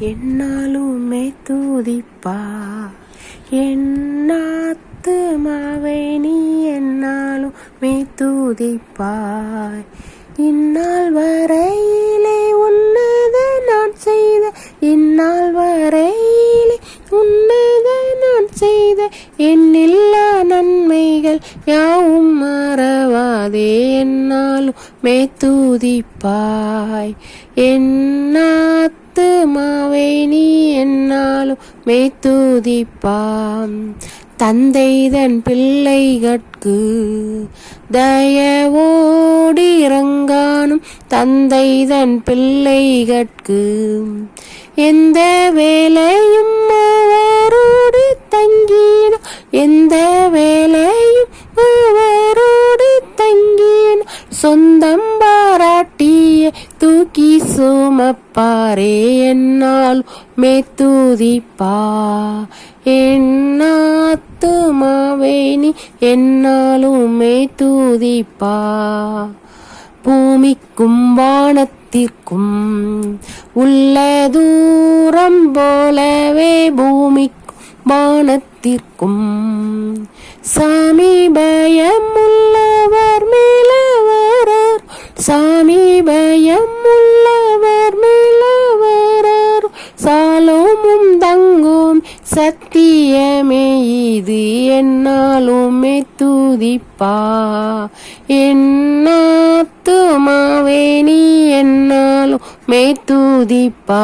என்னாலுமே துதிப்பா என்னாத்துமாவை நீ என்னாலுமே துதிப்பாய். இந்நாள் வரையிலே உன்னதை நான் செய்த இந்நாள் வரையிலே உன்னதை நான் செய்த என்னில்லா நன்மைகள் யாவும் மறவாதே. என்னாலுமே துதிப்பாய் என்னாத்துமாவை நீ என்னாலுமே துதிப்பாம். தந்தைதன் பிள்ளைகட்கு தயவோடு இறங்கானும் தந்தைதன் பிள்ளைகட்கு எந்த வேலையும் அவரோடு தங்கின எந்த வேலையும் அவரோடு தங்கின சொந்தம் பாராட்டிய தூக்கி சுமப்பாரே. என்னாலுமே துதிப்பா என்னாத்துமாவை நீ என்னாலுமே துதிப்பா. பூமிக்கும் வானத்திற்கும் உள்ள தூரம் போலவே பூமிக்கும் வானத்திற்கும் சமீபயம் உள்ளவர் மேலவரர் சமீபயம் உள்ளவர் மேலவரர் சாலோமும் தங்கும் சத்தியமே இது. என்னாலுமே துதிப்பா என்னாத்துமாவே நீ என்னாலுமே துதிப்பா.